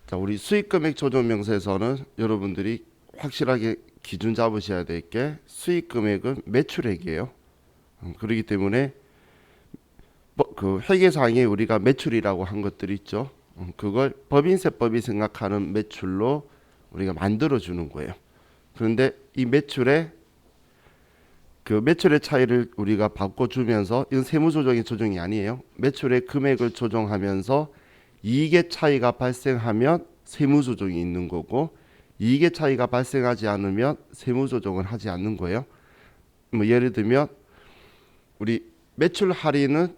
자, 우리 수익금액 조정 명세서는 여러분들이 확실하게 기준 잡으셔야 될 게 수익금액은 매출액이에요. 그렇기 때문에 그 회계상에 우리가 매출이라고 한 것들이 있죠. 그걸 법인세법이 생각하는 매출로 우리가 만들어 주는 거예요. 그런데 이 매출의 차이를 우리가 바꿔주면서 이건 세무조정의 조정이 아니에요. 매출의 금액을 조정하면서 이익의 차이가 발생하면 세무조정이 있는 거고, 이익의 차이가 발생하지 않으면 세무조정을 하지 않는 거예요. 뭐 예를 들면 우리 매출 할인은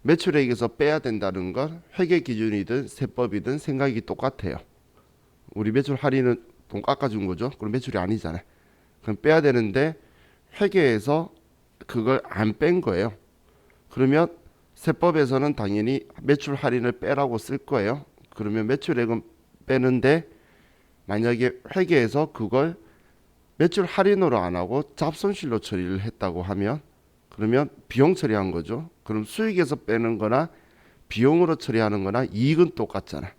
매출액에서 빼야 된다는 건 회계 기준이든 세법이든 생각이 똑같아요. 우리 매출 할인은 돈 깎아준 거죠. 그럼 매출이 아니잖아요. 그럼 빼야 되는데 회계에서 그걸 안 뺀 거예요. 그러면 세법에서는 당연히 매출 할인을 빼라고 쓸 거예요. 그러면 매출액은 빼는데 만약에 회계에서 그걸 매출 할인으로 안 하고 잡손실로 처리를 했다고 하면 그러면 비용 처리한 거죠. 그럼 수익에서 빼는 거나 비용으로 처리하는 거나 이익은 똑같잖아요.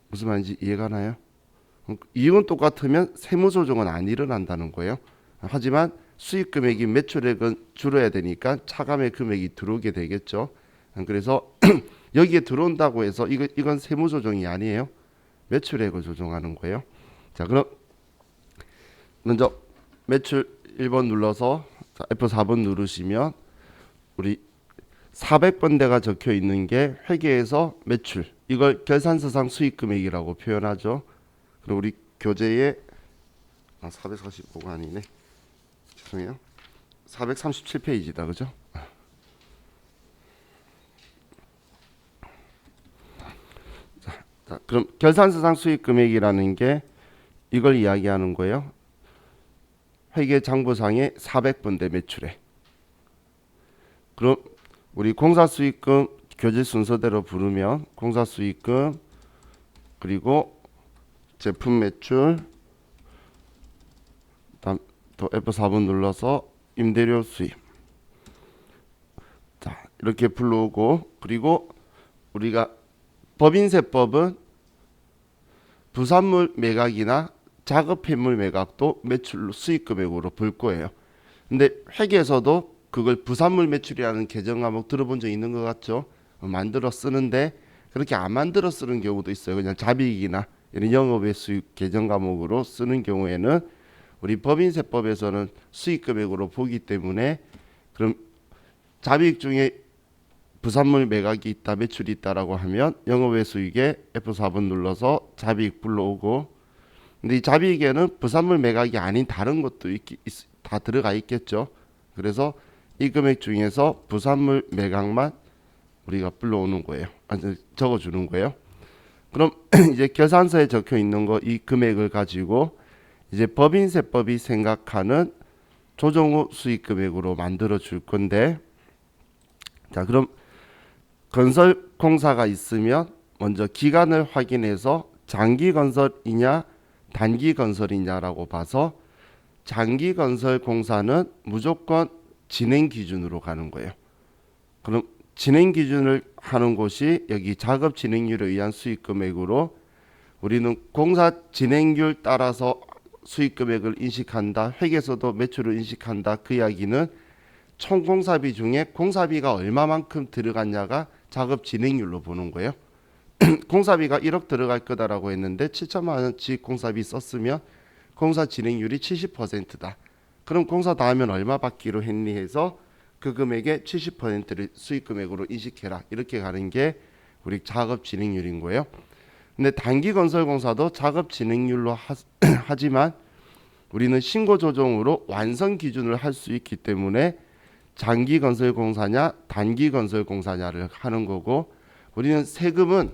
무슨 말인지 이해가 나요? 이익은 똑같으면 세무조정은 안 일어난다는 거예요. 하지만 수익 금액이 매출액은 줄어야 되니까 차감의 금액이 들어오게 되겠죠. 그래서 여기에 들어온다고 해서 이건 세무조정이 아니에요. 매출액을 조정하는 거예요. 자, 그럼 먼저 매출 1번 눌러서 F4번 누르시면 우리 400번대가 적혀 있는 게 회계에서 매출, 이걸 결산서상 수익금액이라고 표현하죠. 그리고 우리 교재에 445가 아니네. 죄송해요. 437페이지다. 그죠? 자, 그럼 결산서상 수익금액이라는 게 이걸 이야기하는 거예요. 회계 장부상의 400번대 매출액. 그럼 우리 공사수익금 교재 순서대로 부르면 공사수익금, 그리고 제품 매출, 다음 또 F4번 눌러서 임대료 수입. 자, 이렇게 불러오고, 그리고 우리가 법인세법은 부산물 매각이나 작업폐물 매각도 매출로 수익금액으로 볼 거예요. 근데 회계에서도 그걸 부산물 매출이라는 개정 과목 들어본 적 있는 것 같죠? 만들어 쓰는데 그렇게 안 만들어 쓰는 경우도 있어요. 그냥 잡이익이나 이런 영업외 수익 개정 과목으로 쓰는 경우에는 우리 법인세법에서는 수익금액으로 보기 때문에, 그럼 잡이익 중에 부산물 매각이 있다, 매출이 있다라고 하면 영업외 수익에 F4번 눌러서 잡이익 불러오고, 근데 이 잡이익에는 부산물 매각이 아닌 다른 것도 다 들어가 있겠죠. 그래서 이 금액 중에서 부산물 매각만 우리가 불러오는 거예요. 적어주는 거예요. 그럼 이제 결산서에 적혀 있는 거 이 금액을 가지고 이제 법인세법이 생각하는 조정 후 수익 금액으로 만들어 줄 건데, 자, 그럼 건설 공사가 있으면 먼저 기간을 확인해서 장기 건설이냐 단기 건설이냐라고 봐서 장기 건설 공사는 무조건 진행 기준으로 가는 거예요. 그럼 진행 기준을 하는 곳이 여기 작업 진행률에 의한 수익 금액으로, 우리는 공사 진행률 따라서 수익 금액을 인식한다. 회계에서도 매출을 인식한다. 그 이야기는 총 공사비 중에 공사비가 얼마만큼 들어갔냐가 작업 진행률로 보는 거예요. 공사비가 1억 들어갈 거다라고 했는데 7천만 원치 공사비 썼으면 공사 진행률이 70%다. 그럼 공사 다 하면 얼마 받기로 했니 해서 그 금액의 70%를 수익 금액으로 인식해라. 이렇게 가는 게 우리 작업 진행률인 거예요. 근데 단기 건설 공사도 작업 진행률로 하지만 우리는 신고 조정으로 완성 기준을 할 수 있기 때문에 장기 건설 공사냐 단기 건설 공사냐를 하는 거고, 우리는 세금은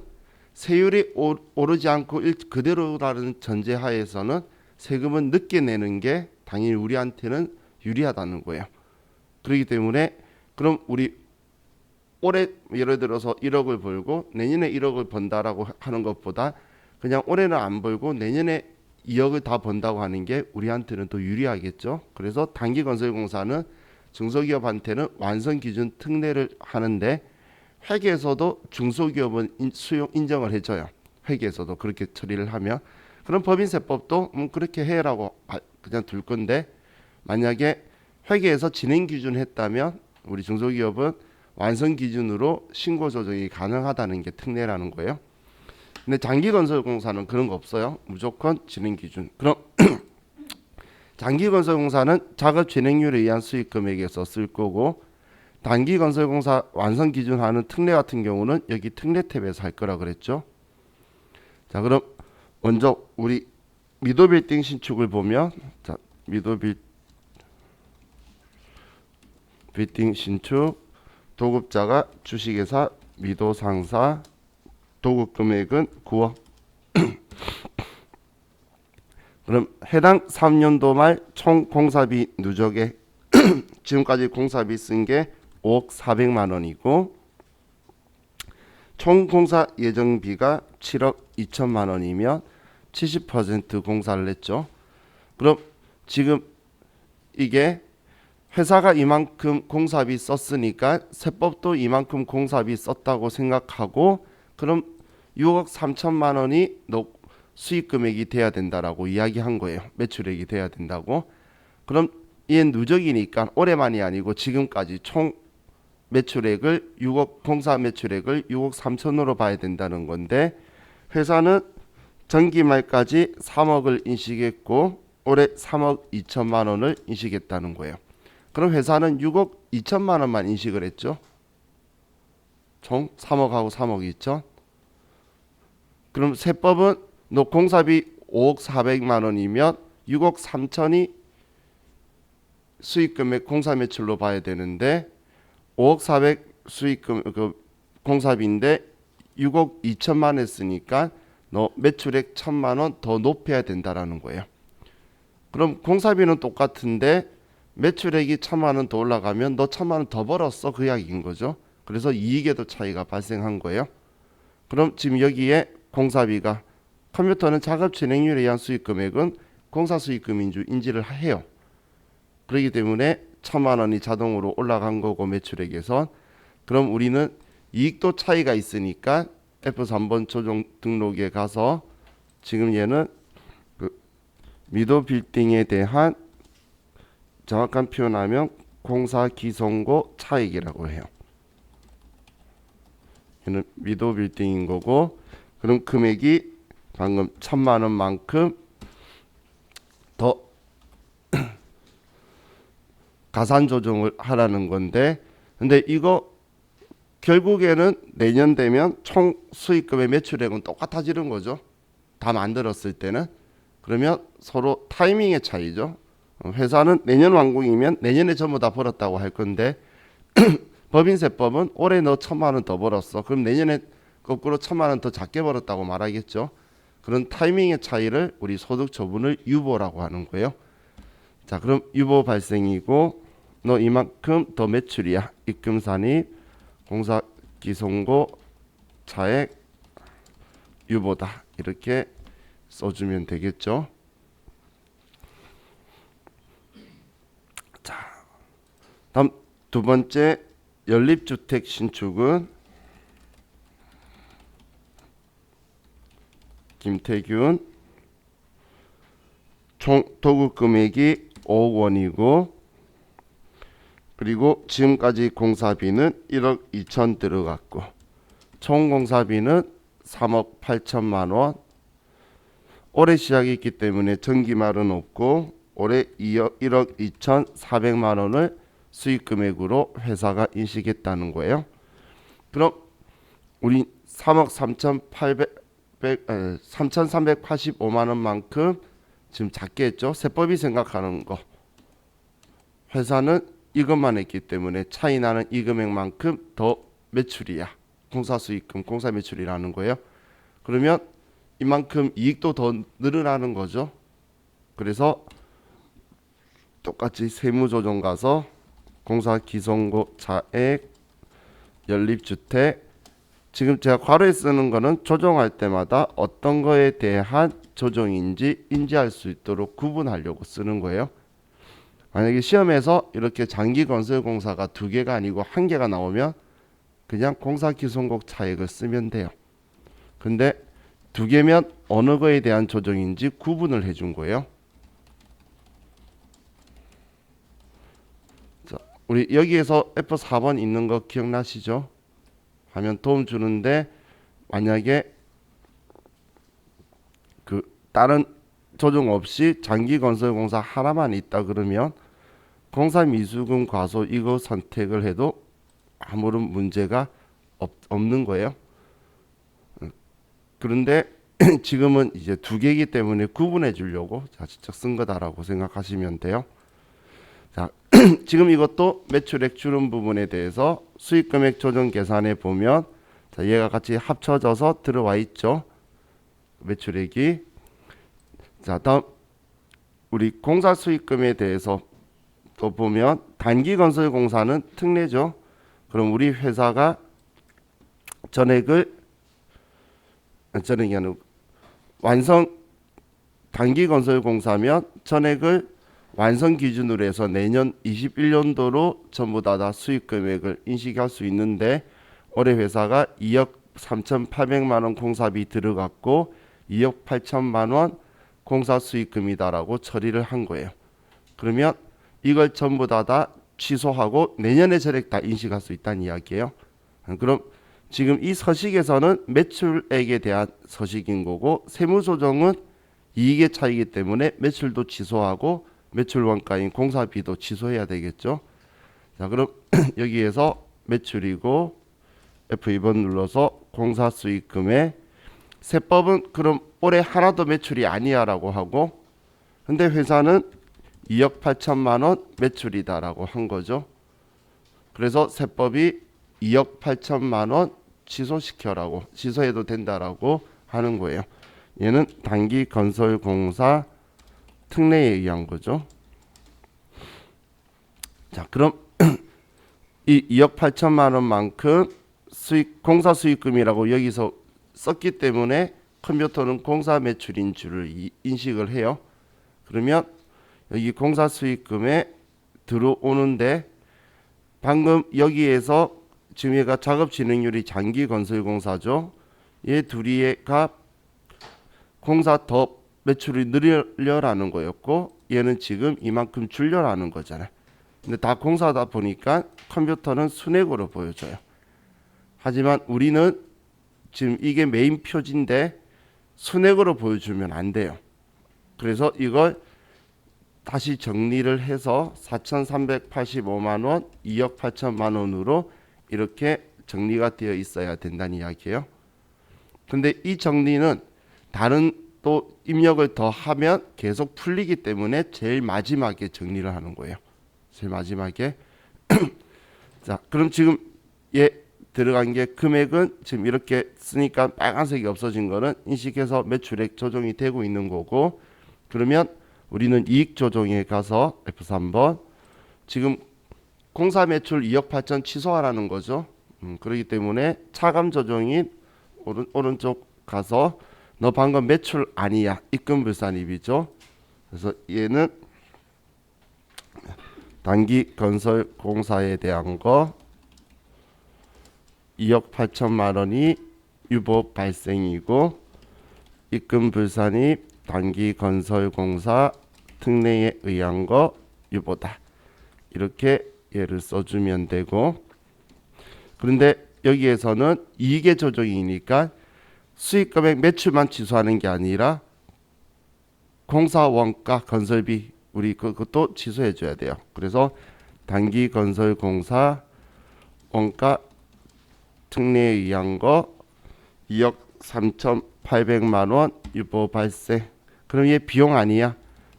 세율이 오르지 않고 그대로라는 전제하에서는 세금은 늦게 내는 게 당연히 우리한테는 유리하다는 거예요. 그렇기 때문에 그럼 우리 올해 예를 들어서 1억을 벌고 내년에 1억을 번다라고 하는 것보다 그냥 올해는 안 벌고 내년에 2억을 다 번다고 하는 게 우리한테는 더 유리하겠죠. 그래서 단기 건설공사는 중소기업한테는 완성 기준 특례를 하는데 회계에서도 중소기업은 수용 인정을 해줘요. 회계에서도 그렇게 처리를 하면. 그럼 법인세법도 그렇게 해라고 그냥 둘 건데, 만약에 회계에서 진행 기준 했다면 우리 중소기업은 완성 기준으로 신고 조정이 가능하다는 게 특례라는 거예요. 근데 장기건설공사는 그런 거 없어요. 무조건 진행 기준. 그럼 장기건설공사는 작업 진행률에 의한 수익 금액에서 쓸 거고, 단기건설공사 완성 기준 하는 특례 같은 경우는 여기 특례 탭에서 할 거라 그랬죠. 자, 그럼 먼저 우리 미도빌딩 신축을 보면, 자, 미도빌딩 신축, 도급자가 주식회사 미도상사, 도급 금액은 9억. 그럼 해당 3년도 말 총 공사비 누적액 지금까지 공사비 쓴 게 5억 400만 원이고, 총 공사 예정비가 7억 2천만 원이면 70% 공사를 했죠. 그럼 지금 이게 회사가 이만큼 공사비 썼으니까 세법도 이만큼 공사비 썼다고 생각하고, 그럼 6억 3천만 원이 수익 금액이 돼야 된다라고 이야기한 거예요. 매출액이 돼야 된다고. 그럼 얘 누적이니까 올해만이 아니고 지금까지 총 매출액을 6억, 공사 매출액을 6억 3천으로 봐야 된다는 건데, 회사는 전기 말까지 3억을 인식했고 올해 3억 2천만 원을 인식했다는 거예요. 그럼 회사는 6억 2천만 원만 인식을 했죠. 총 3억하고 3억 2천. 그럼 세법은 너 공사비 5억 400만 원이면 6억 3천이 수익금액 공사 매출로 봐야 되는데, 5억 400 수익금 공사비인데 6억 2천만 했으니까 너 매출액 1천만 원 더 높여야 된다라는 거예요. 그럼 공사비는 똑같은데 매출액이 1천만 원 더 올라가면 너 1천만 원 더 벌었어, 그 이야기인 거죠. 그래서 이익에도 차이가 발생한 거예요. 그럼 지금 여기에 공사비가, 컴퓨터는 작업 진행률에 의한 수익 금액은 공사 수익금인 줄 인지를 해요. 그렇기 때문에 1천만 원이 자동으로 올라간 거고 매출액에선. 그럼 우리는 이익도 차이가 있으니까 F3번 조정 등록에 가서 지금 얘는 그 미도 빌딩에 대한 정확한 표현하면 공사 기성고 차익이라고 해요. 얘는 미도 빌딩인 거고, 그럼 금액이 방금 1천만 원만큼 더 가산 조정을 하라는 건데, 근데 이거 결국에는 내년 되면 총 수익금의 매출액은 똑같아지는 거죠. 다 만들었을 때는. 그러면 서로 타이밍의 차이죠. 회사는 내년 완공이면 내년에 전부 다 벌었다고 할 건데 법인세법은 올해 너 1천만 원 더 벌었어. 그럼 내년에 거꾸로 1천만 원 더 작게 벌었다고 말하겠죠. 그런 타이밍의 차이를 우리 소득 처분을 유보라고 하는 거예요. 자, 그럼 유보 발생이고 너 이만큼 더 매출이야. 입금산입, 공사 기성고, 차액, 유보다. 이렇게 써주면 되겠죠. 자, 다음 두 번째 연립주택 신축은 김태균, 총 도급 금액이 5억 원이고, 그리고 지금까지 공사비는 1억 2천 들어갔고, 총 공사비는 3억 8천만 원. 올해 시작했기 때문에 전기말은 없고 올해 1억 2천 4백만 원을 수익금액으로 회사가 인식했다는 거예요. 그럼 우리 3억 3,385만 원만큼 지금 작게 했죠. 세법이 생각하는 거. 회사는 이것만 했기 때문에 차이 나는 이 금액만큼 더 매출이야. 공사 수익금, 공사 매출이라는 거예요. 그러면 이만큼 이익도 더 늘어나는 거죠. 그래서 똑같이 세무조정 가서 공사 기성고 차액 연립주택, 지금 제가 괄호에 쓰는 거는 조정할 때마다 어떤 거에 대한 조정인지 인지할 수 있도록 구분하려고 쓰는 거예요. 만약에 시험에서 이렇게 장기건설공사가 2개가 아니고 1개가 나오면 그냥 공사기성고 차액을 쓰면 돼요. 근데 두 개면 어느 거에 대한 조정인지 구분을 해준 거예요. 자, 우리 여기에서 F4번 있는 거 기억나시죠? 화면 도움 주는데 만약에 그 다른 조정 없이 장기건설공사 하나만 있다 그러면 공사미수금 과소 이거 선택을 해도 아무런 문제가 없는 거예요. 그런데 지금은 이제 두 개이기 때문에 구분해 주려고 자칫적 쓴 거다라고 생각하시면 돼요. 자, 지금 이것도 매출액 주름 부분에 대해서 수익금액 조정 계산에 보면 자, 얘가 같이 합쳐져서 들어와 있죠. 매출액이. 자, 다음 우리 공사 수익금에 대해서 또 보면 단기건설공사는 특례죠. 그럼 우리 회사가 전액이 아니고 완성 단기건설공사면 전액을 완성 기준으로 해서 내년 21년도로 전부 다 수익금액을 인식할 수 있는데 올해 회사가 2억 3,800만 원 공사비 들어갔고 2억 8천만 원 공사 수익금이다라고 처리를 한 거예요. 그러면 이걸 전부 다 취소하고 내년에 전액 다 인식할 수 있다는 이야기예요. 그럼 지금 이 서식에서는 매출액에 대한 서식인 거고 세무조정은 이익의 차이기 때문에 매출도 취소하고 매출 원가인 공사비도 취소해야 되겠죠. 자, 그럼 여기에서 매출이고 F2번 눌러서 공사 수익금에 세법은 그럼 올해 하나도 매출이 아니야라고 하고 근데 회사는 2억 8천만 원 매출이다라고 한 거죠. 그래서 세법이 2억 8천만 원 취소시켜라고 취소해도 된다라고 하는 거예요. 얘는 단기건설공사 특례에 의한 거죠. 자, 그럼 이 2억 8천만 원만큼 공사 수익금이라고 여기서 썼기 때문에 컴퓨터는 공사 매출인 줄을 인식을 해요. 그러면 여기 공사 수익금에 들어오는데 방금 여기에서 지금 얘가 작업 진행률이 장기건설공사죠. 얘 둘이가 공사 더 매출이 늘려라는 거였고 얘는 지금 이만큼 줄여라는 거잖아요. 근데 다 공사다 보니까 컴퓨터는 순액으로 보여줘요. 하지만 우리는 지금 이게 메인 표지인데 순액으로 보여주면 안 돼요. 그래서 이걸 다시 정리를 해서 4,385만 원, 2억 8천만 원으로 이렇게 정리가 되어 있어야 된다는 이야기예요. 근데 이 정리는 다른 또 입력을 더 하면 계속 풀리기 때문에 제일 마지막에 정리를 하는 거예요. 제일 마지막에. 자, 그럼 지금 얘 들어간 게 금액은 지금 이렇게 쓰니까 빨간색이 없어진 거는 인식해서 매출액 조정이 되고 있는 거고 그러면 우리는 이익 조정에 가서 F3번 지금 공사 매출 2억 8천 취소하라는 거죠. 그렇기 때문에 차감 조정인 오른쪽 가서 너 방금 매출 아니야. 입금불산입이죠. 그래서 얘는 단기건설공사에 대한 거 2억 8천만 원이 유보 발생이고 입금불산입 단기건설공사 특례에 의한 거 유보다. 이렇게 얘를 써주면 되고 그런데 여기에서는 이익의 조정이니까 수익금액 매출만 취소하는 게 아니라 공사 원가 건설비 우리 그것도 취소해 줘야 돼요. 그래서 단기건설공사 원가 특례에 의한 거 2억 3,800만 원 유보 발생. 그럼 얘 비용 아니야.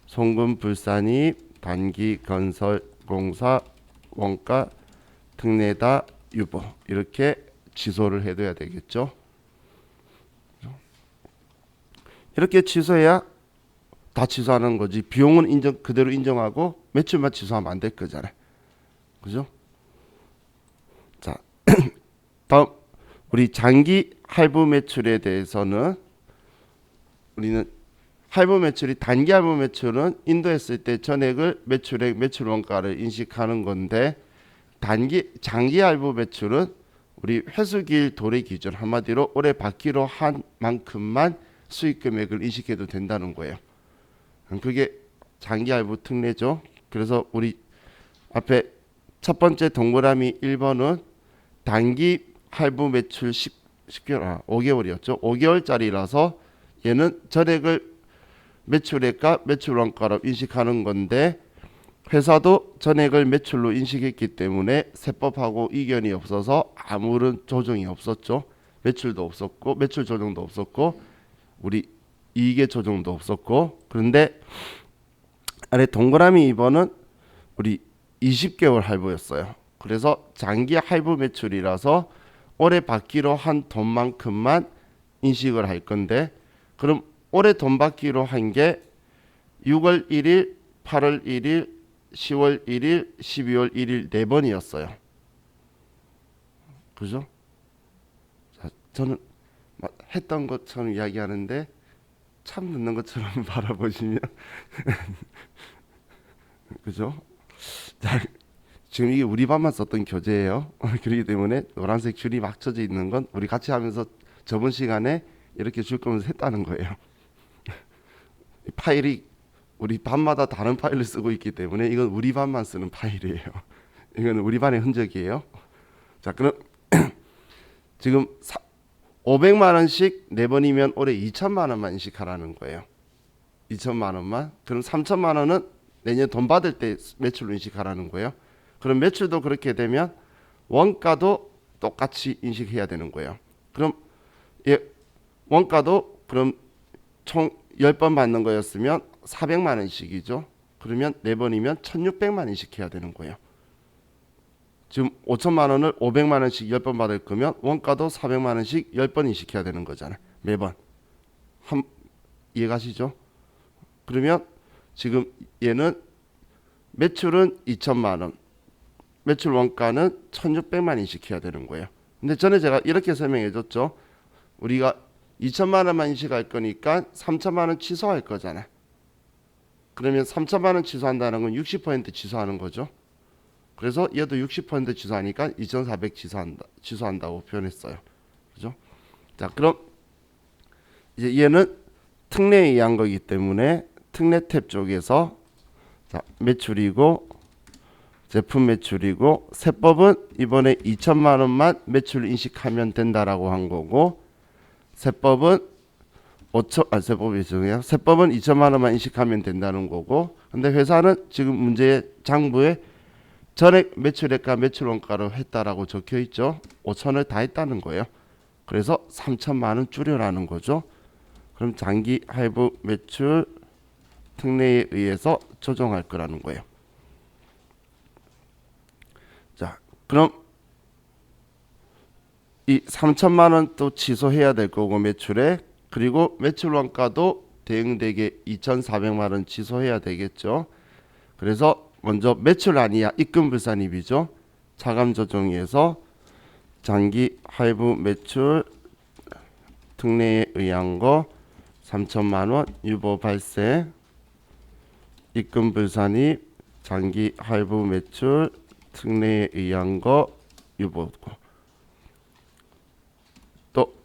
송금 불산입 단기건설공사 원가 특례다 유보 이렇게 취소를 해둬야 되겠죠. 이렇게 취소해야 다 취소하는 거지. 비용은 그대로 인정하고 매출만 취소하면 안 될 거잖아요. 그죠? 자, 다음 우리 장기 할부 매출에 대해서는 우리는 할부 매출이 단기 할부 매출은 인도했을 때 전액을 매출액 매출 원가를 인식하는 건데 장기 할부 매출은 우리 회수기일 도래 기준, 한마디로 올해 받기로 한 만큼만 수익 금액을 인식해도 된다는 거예요. 그게 장기 할부 특례죠. 그래서 우리 앞에 첫 번째 동그라미 1번은 단기 할부 매출 10개월, 5개월이었죠. 5개월짜리라서 얘는 전액을 매출액과 매출원가로 인식하는 건데, 회사도 전액을 매출로 인식했기 때문에 세법하고 이견이 없어서 아무런 조정이 없었죠. 매출도 없었고, 매출 조정도 없었고, 우리 이익의 조정도 없었고. 그런데 아래 동그라미 2번은 우리 20개월 할부였어요. 그래서 장기 할부 매출이라서 올해 받기로 한 돈만큼만 인식을 할 건데, 그럼 올해 돈 받기로 한 게 6월 1일, 8월 1일, 10월 1일, 12월 1일 4번이었어요. 그죠? 자, 저는 했던 것처럼 이야기하는데 참 듣는 것처럼 바라보시면 그죠? 자, 지금 이게 우리 반만 썼던 교재예요. 그렇기 때문에 노란색 줄이 막 쳐져 있는 건 우리 같이 하면서 저번 시간에 이렇게 줄 거면서 했다는 거예요. 파일이 우리 반마다 다른 파일을 쓰고 있기 때문에 이건 우리 반만 쓰는 파일이에요. 이건 우리 반의 흔적이에요. 자, 그럼 지금 500만 원씩 4번이면 올해 2천만 원만 인식하라는 거예요. 2천만 원만. 그럼 3천만 원은 내년 돈 받을 때 매출로 인식하라는 거예요. 그럼 매출도 그렇게 되면 원가도 똑같이 인식해야 되는 거예요. 그럼 원가도 그럼 총 10번 받는 거였으면 400만 원씩이죠. 그러면 4번이면 1600만 원씩 해야 되는 거예요. 지금 5천만 원을 500만 원씩 10번 받을 거면 원가도 400만 원씩 10번 인식해야 되는 거잖아요. 매번. 이해가시죠? 그러면 지금 얘는 매출은 2천만 원, 매출 원가는 1600만 인식해야 되는 거예요. 근데 전에 제가 이렇게 설명해 줬죠. 우리가 2천만 원만 인식할 거니까 3천만 원 취소할 거잖아요. 그러면 3천만 원 취소한다는 건 60% 취소하는 거죠. 그래서 얘도 60% 취소하니까 2,400 취소한다고 표현했어요. 그죠? 자, 그럼 이제 얘는 특례에 의한 거기 때문에 특례 탭 쪽에서 자, 매출이고 제품 매출이고 세법은 이번에 2천만 원만 매출 인식하면 된다라고 한 거고, 세법은 세법이 죄송해요. 세법은 2천만 원만 인식하면 된다는 거고, 근데 회사는 지금 문제의 장부에 전액 매출액과 매출원가로 했다라고 적혀 있죠. 5천을 다 했다는 거예요. 그래서 3천만 원 줄여라는 거죠. 그럼 장기 할부 매출 특례에 의해서 조정할 거라는 거예요. 자, 그럼 이 3천만 원 또 취소해야 될 거고 매출에, 그리고 매출 원가도 대응되게 2,400만 원 취소해야 되겠죠. 그래서 먼저 매출 아니야 입금 불산입이죠. 차감 조정에서 장기 할부 매출 특례에 의한 거 3천만 원 유보 발생, 입금 불산입 장기 할부 매출 특례에 의한 거 유보고, 또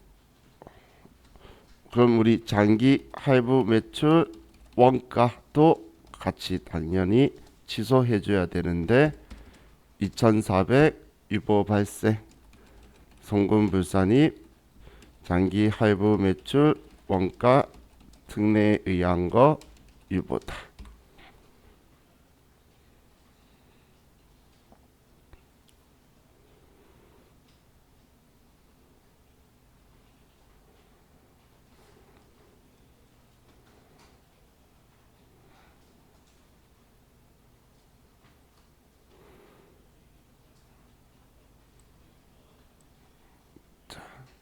그럼 우리 장기 할부 매출 원가도 같이 당연히 취소해 줘야 되는데 2,400 유보 발생, 송금 불산입 장기 할부 매출 원가 특례에 의한 거 유보다.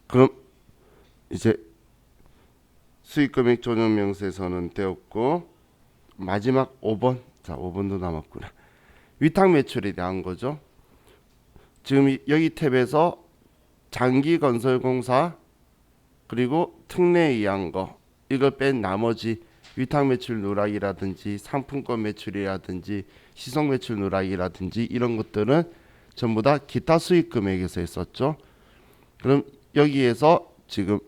그럼 이제 수익금액 조정 명세서는 되었고, 마지막 5번. 자, 5번도 남았구나. 위탁 매출에 대한 거죠. 지금 여기 탭에서 장기건설공사 그리고 특례에 의한 거, 이걸 뺀 나머지 위탁 매출 누락이라든지 상품권 매출이라든지 시속 매출 누락이라든지 이런 것들은 전부 다 기타 수익 금액에서 했었죠. 그럼 여기에서 지금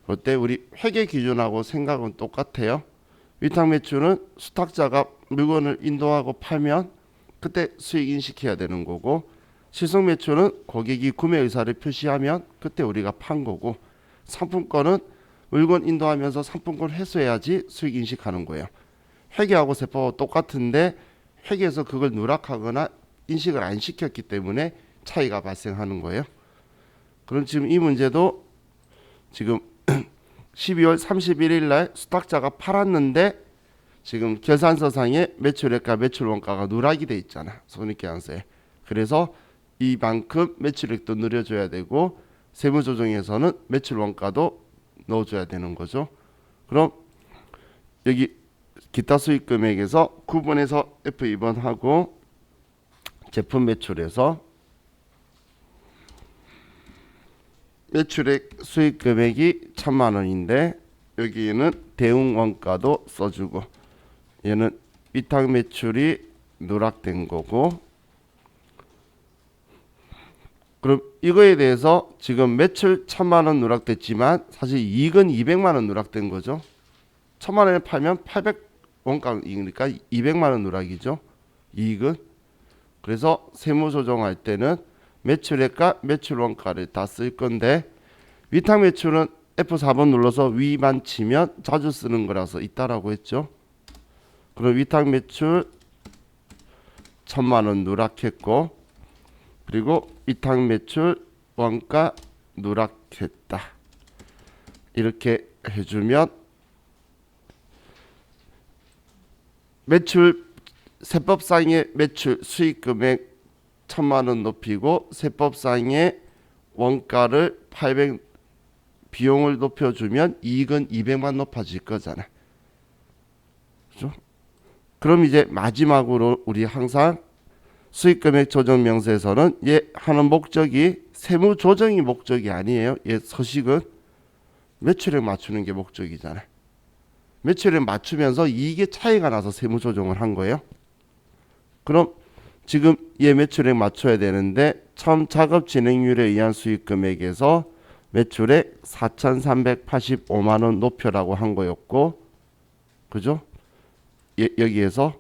볼 때 우리 회계 기준하고 생각은 똑같아요. 위탁 매출은 수탁자가 물건을 인도하고 팔면 그때 수익 인식해야 되는 거고, 시속 매출은 고객이 구매 의사를 표시하면 그때 우리가 판 거고, 상품권은 물건 인도하면서 상품권 회수해야지 수익 인식하는 거예요. 회계하고 세법하고 똑같은데 회계에서 그걸 누락하거나 인식을 안 시켰기 때문에 차이가 발생하는 거예요. 그럼 지금 이 문제도 지금 12월 31일 날 수탁자가 팔았는데 지금 결산서상에 매출액과 매출원가가 누락이 돼 있잖아, 손익계산서에. 그래서 이만큼 매출액도 늘려줘야 되고 세무조정에서는 매출원가도 넣어줘야 되는 거죠. 그럼 여기 기타 수익금액에서 구분해서 F2번하고 제품 매출에서 매출액 수익금액이 1,000만 원인데 여기는 대응 원가도 써주고, 얘는 위탁 매출이 누락된 거고, 그럼 이거에 대해서 지금 매출 1,000만 원 누락됐지만 사실 이익은 200만 원 누락된 거죠. 1,000만 원에 팔면 800 원가이니까 200만 원 누락이죠, 이익은. 그래서 세무조정할 때는 매출액과 매출원가를 다 쓸 건데, 위탁 매출은 F4번 눌러서 위만 치면 자주 쓰는 거라서 있다라고 했죠. 그럼 위탁 매출 1,000만 원 누락했고, 그리고 위탁 매출 원가 누락했다, 이렇게 해주면 매출 세법상의 매출 수익금액 1,000만 원 높이고 세법상의 원가를 800 비용을 높여주면 이익은 200만 높아질 거잖아. 그죠? 그럼 이제 마지막으로 우리 항상 수익금액 조정 명세서는 얘 하는 목적이 세무 조정이 목적이 아니에요. 얘 서식은 매출액 맞추는 게 목적이잖아. 매출액 맞추면서 이익의 차이가 나서 세무 조정을 한 거예요. 그럼 지금 얘 매출액 맞춰야 되는데 처음 작업 진행률에 의한 수익금액에서 매출액 4,385만 원 높여라고 한 거였고, 그죠? 여기에서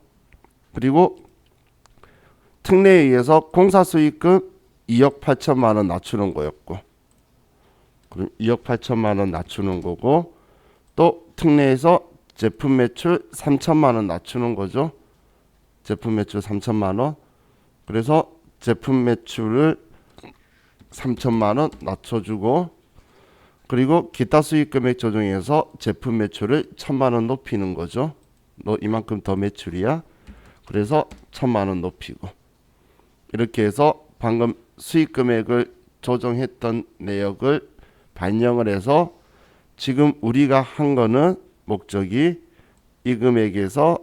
그리고 특례에 의해서 공사 수익금 2억 8천만 원 낮추는 거였고, 그럼 2억 8천만 원 낮추는 거고, 또 특례에서 제품 매출 3천만 원 낮추는 거죠. 제품 매출 3천만 원. 그래서 제품 매출을 3천만 원 낮춰주고, 그리고 기타 수익금액 조정에서 제품 매출을 1,000만 원 높이는 거죠. 너 이만큼 더 매출이야. 그래서 1,000만 원 높이고, 이렇게 해서 방금 수익금액을 조정했던 내역을 반영을 해서 지금 우리가 한 거는 목적이 이 금액에서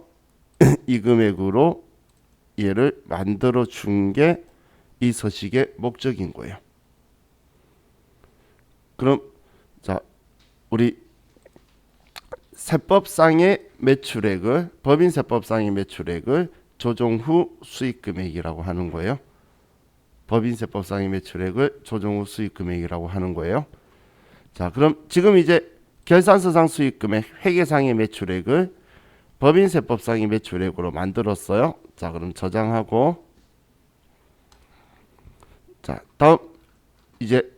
이 금액으로 얘를 만들어 준 게 이 서식의 목적인 거예요. 그럼 자, 우리 세법상의 매출액을, 법인세법상의 매출액을 조정 후 수익금액이라고 하는 거예요. 법인세법상의 매출액을 조정 후 수익금액이라고 하는 거예요. 자, 그럼 지금 이제 결산서상 수익금액, 회계상의 매출액을 법인세법상의 매출액으로 만들었어요. 자, 그럼 저장하고, 자, 다음 이제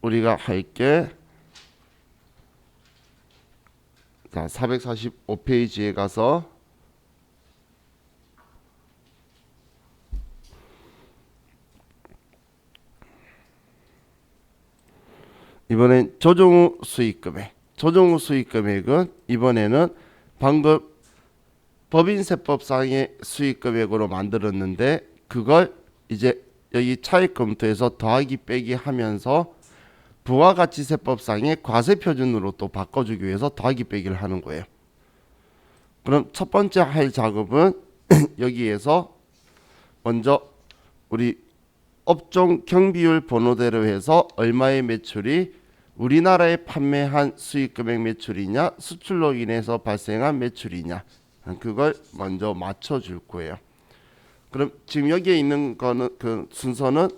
우리가 할게, 자, 445페이지에 가서 이번엔 조정 후 수익금액. 조정 후 수익금액은 이번에는 방금 법인세법상의 수익금액으로 만들었는데 그걸 이제 여기 차익 검토에서 더하기 빼기 하면서 부가가치세법상의 과세표준으로 또 바꿔주기 위해서 더하기 빼기를 하는 거예요. 그럼 첫 번째 할 작업은 여기에서 먼저 우리 업종 경비율 번호대로 해서 얼마의 매출이 우리나라에 판매한 수익금액 매출이냐, 수출로 인해서 발생한 매출이냐, 그걸 먼저 맞춰줄 거예요. 그럼 지금 여기에 있는 거는 그 순서는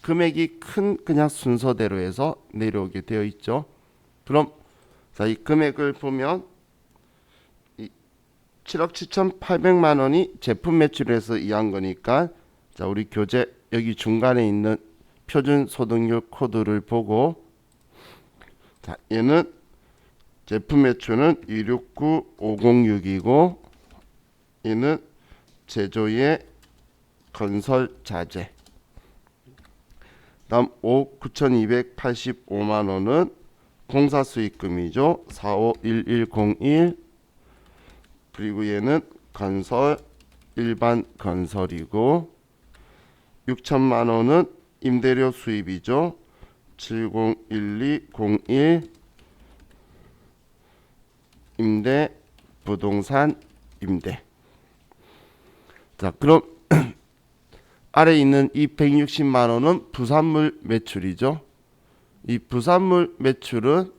금액이 큰 그냥 순서대로 해서 내려오게 되어 있죠. 그럼 자, 이 금액을 보면 이 7억 7,800만 원이 제품 매출에서 이한 거니까 자, 우리 교재 여기 중간에 있는 표준 소득률 코드를 보고 자, 얘는 제품 매출은 269506이고 얘는 제조의 건설 자재. 다음 5억 9,285만 원은 공사 수익금이죠. 451101. 그리고 얘는 건설 일반 건설이고 6천만 원은 임대료 수입이죠. 701201 임대 부동산 임대. 자, 그럼 아래 있는 이 160만 원은 부산물 매출이죠. 이 부산물 매출은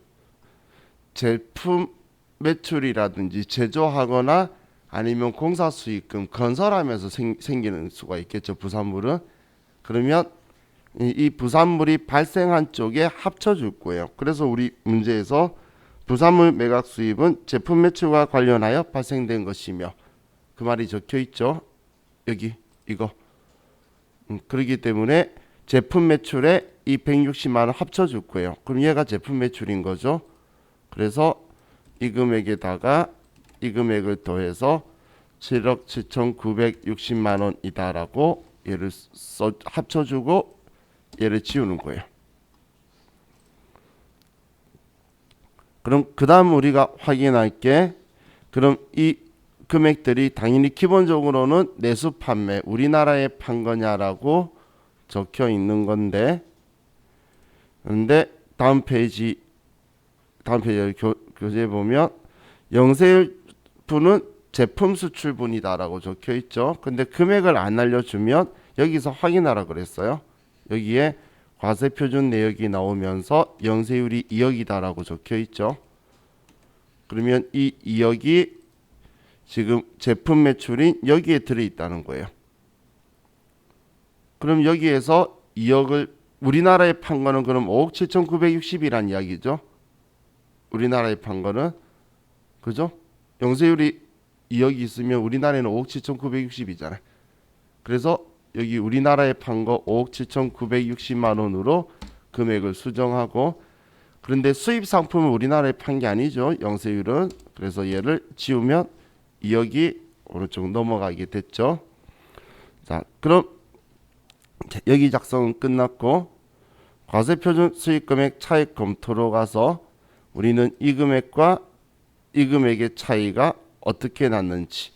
제품 매출이라든지 제조하거나 아니면 공사 수익금 건설하면서 생기는 수가 있겠죠. 부산물은. 그러면 이 부산물이 발생한 쪽에 합쳐줄 거예요. 그래서 우리 문제에서 부산물 매각 수입은 제품 매출과 관련하여 발생된 것이며 그 말이 적혀 있죠. 여기 이거. 그렇기 때문에 제품 매출에 이 160만 원 합쳐줄 거예요. 그럼 얘가 제품 매출인 거죠. 그래서 이 금액에다가 이 금액을 더해서 7억 7,960만 원이다라고 얘를 합쳐주고 얘를 지우는 거예요. 그럼 그 다음 우리가 확인할 게 그럼 이 금액들이 당연히 기본적으로는 내수 판매 우리나라에 판 거냐라고 적혀 있는 건데 근데 다음 페이지 교재에 보면 영세분은 제품 수출분이다라고 적혀 있죠. 근데 금액을 안 알려주면 여기서 확인하라 그랬어요. 여기에 과세표준 내역이 나오면서 영세율이 2억이다라고 적혀 있죠. 그러면 이 2억이 지금 제품 매출인 여기에 들어있다는 거예요. 그럼 여기에서 2억을 우리나라에 판 거는 그럼 5억 7,960이란 이야기죠. 우리나라에 판 거는 그죠? 영세율이 2억이 있으면 우리나라에는 5억 7,960이잖아요. 그래서 여기 우리나라에 판 거 5억 7,960만 원으로 금액을 수정하고 그런데 수입 상품은 우리나라에 판 게 아니죠. 영세율은. 그래서 얘를 지우면 2억이 오른쪽 넘어가게 됐죠. 자, 그럼 여기 작성은 끝났고 과세표준 수익금액 차익 검토로 가서 우리는 이 금액과 이 금액의 차이가 어떻게 났는지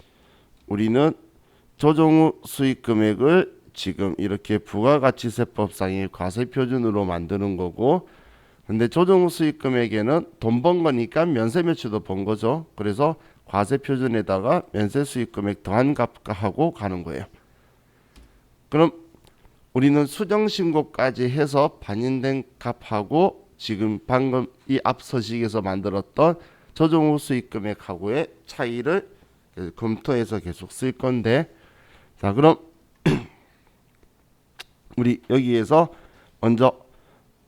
우리는 조정 후 수익금액을 지금 이렇게 부가가치세법상의 과세표준으로 만드는 거고 근데 조정 후 수익금액에는 돈 번 거니까 면세 매출도 번 거죠. 그래서 과세표준에다가 면세 수익금액 더한 값하고 가는 거예요. 그럼 우리는 수정신고까지 해서 반영된 값하고 지금 방금 이 앞서식에서 만들었던 조정 후 수익금액하고의 차이를 검토해서 계속 쓸 건데 자 그럼 우리 여기에서 먼저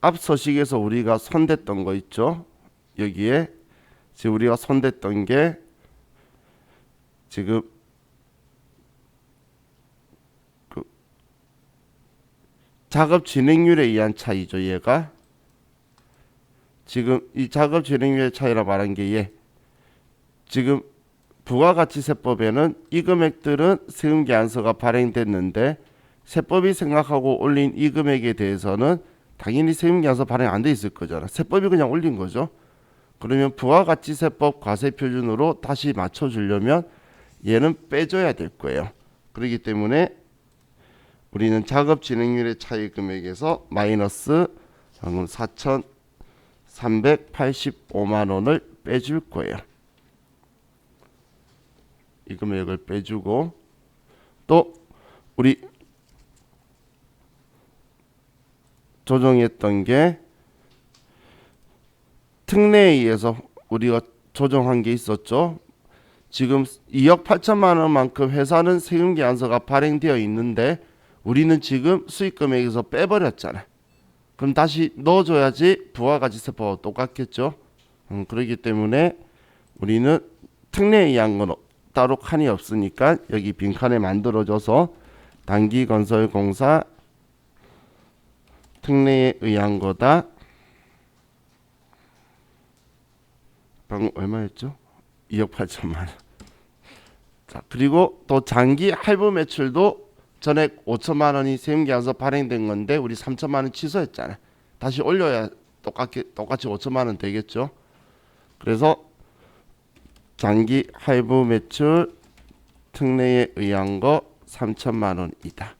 앞서식에서 우리가 손댔던 거 있죠. 여기에 지금 우리가 손댔던 게 지금 그 작업 진행률에 의한 차이죠. 얘가 지금 이 작업 진행률의 차이라 말한 게 얘 지금 부가가치세법에는 이 금액들은 세금계산서가 발행됐는데 세법이 생각하고 올린 이 금액에 대해서는 당연히 세금계산서 발행 안 돼 있을 거잖아. 세법이 그냥 올린 거죠. 그러면 부가가치세법 과세표준으로 다시 맞춰주려면 얘는 빼줘야 될 거예요. 그렇기 때문에 우리는 작업진행률의 차이 금액에서 마이너스 방금 4,385만 원을 빼줄 거예요. 이 금액을 빼주고 또 우리 조정했던 게 특례에 의해서 우리가 조정한 게 있었죠. 지금 2억 8천만 원만큼 회사는 세금계산서가 발행되어 있는데 우리는 지금 수익금액에서 빼버렸잖아. 그럼 다시 넣어줘야지 부가가치세법과 똑같겠죠. 그렇기 때문에 우리는 특례에 의한 건 따로 칸이 없으니까 여기 빈칸에 만들어줘서 단기건설공사 특례에 의한 거다. 방금 얼마였죠? 2억 8천만 원. 자, 그리고 또 장기 할부 매출도 전액 5천만 원이 세금계산서 발행된 건데 우리 3천만 원 취소했잖아. 다시 올려야 똑같이 5천만 원 되겠죠. 그래서 장기 할부 매출 특례에 의한 거 3천만 원이다.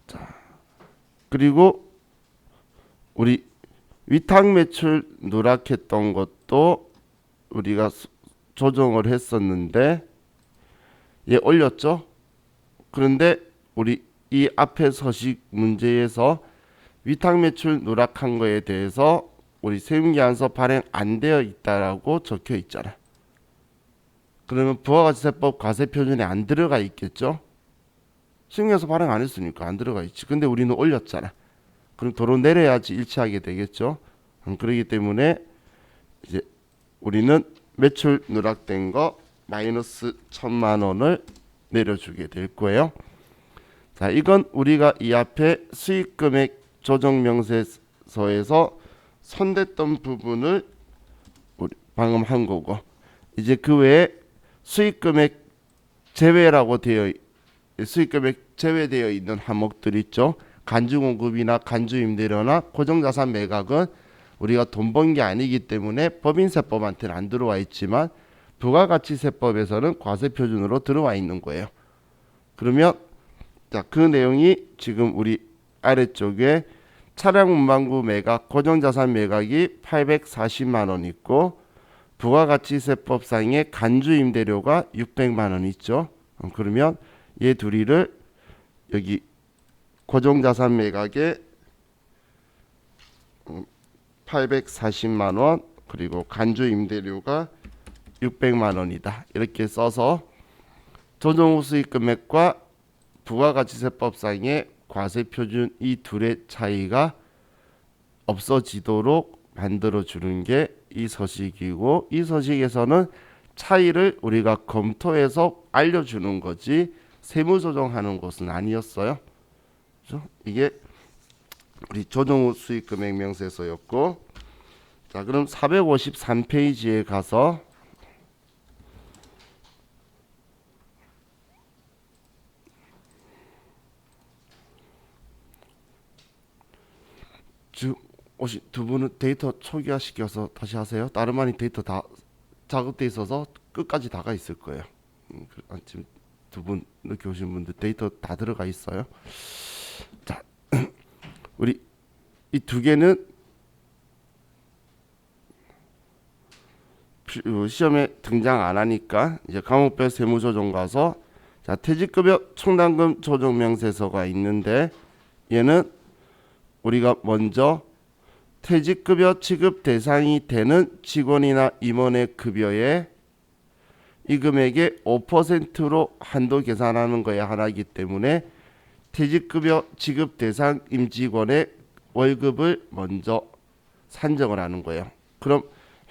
자, 그리고 우리 위탁 매출 누락했던 것도 우리가 조정을 했었는데 얘 올렸죠. 그런데 우리 이 앞에 서식 문제에서 위탁 매출 누락한 거에 대해서 우리 세금계산서 발행 안 되어 있다라고 적혀 있잖아. 그러면 부가가치세법 과세표준에 안 들어가 있겠죠. 세금계산서 발행 안 했으니까 안 들어가 있지. 근데 우리는 올렸잖아. 그럼 도로 내려야지 일치하게 되겠죠. 그렇기 때문에 이제 우리는 매출 누락된 거 마이너스 1천만 원을 내려주게 될 거예요. 자, 이건 우리가 이 앞에 수익금액 조정명세서에서 손댔던 부분을 우리 방금 한 거고, 이제 그 외에 수익금액 제외되어 있는 항목들 있죠. 간주공급이나 간주임대료나 고정자산 매각은 우리가 돈 번 게 아니기 때문에 법인세법한테는 안 들어와 있지만 부가가치세법에서는 과세표준으로 들어와 있는 거예요. 그러면 자, 그 내용이 지금 우리 아래쪽에 차량 문방구 매각, 고정자산 매각이 840만 원 있고 부가가치세법상의 간주임대료가 600만 원 있죠. 그러면 얘 둘이를 여기 고정자산 매각에 840만 원 그리고 간주임대료가 600만 원이다. 이렇게 써서 조정 후 수익금액과 부가가치세법상의 과세표준 이 둘의 차이가 없어지도록 만들어 주는 게 이 서식이고, 이 서식에서는 차이를 우리가 검토해서 알려주는 거지 세무조정하는 것은 아니었어요. 그렇죠? 이게 우리 조정 후 수익금액 명세서였고, 자, 그럼 453페이지에 가서 지금 두 분은 데이터 초기화 시켜서 다시 하세요. 다른 많이 데이터 다 작업돼 있어서 끝까지 다가 있을 거예요. 지금 두 분 늦게 오신 분들 데이터 다 들어가 있어요. 자, 우리 이 두 개는 시험에 등장 안 하니까 이제 과목별 세무조정 가서, 자, 퇴직급여 충당금 조정 명세서가 있는데 얘는 우리가 먼저 퇴직급여 지급 대상이 되는 직원이나 임원의 급여에 이 금액의 5%로 한도 계산하는 거에 하나이기 때문에 퇴직급여 지급 대상 임직원의 월급을 먼저 산정을 하는 거예요. 그럼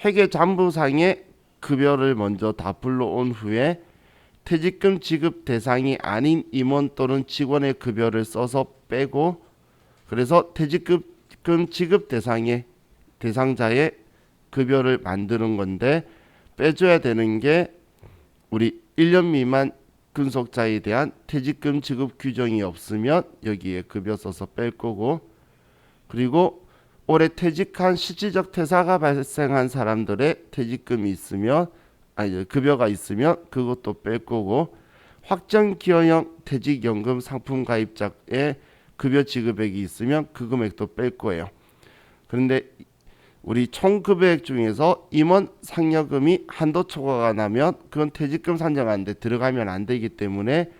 회계장부상의 급여를 먼저 다 불러온 후에 퇴직금 지급 대상이 아닌 임원 또는 직원의 급여를 써서 빼고, 그래서 퇴직금 지급 대상자의 급여를 만드는 건데, 빼줘야 되는 게 우리 1년 미만 근속자에 대한 퇴직금 지급 규정이 없으면 여기에 급여 써서 뺄 거고, 그리고 올해 퇴직한 실질적 퇴사가 발생한 사람들의 퇴직금이 있으면, 급여가 있으면 그것도 뺄 거고, 확정 기여형 퇴직연금 상품 가입자의 급여 지급액이 있으면 그 금액도 뺄 거예요. 그런데 우리 총 급여액 중에서 임원 상여금이 한도 초과가 나면 그건 퇴직금 산정하는데 들어가면 안 되기 때문에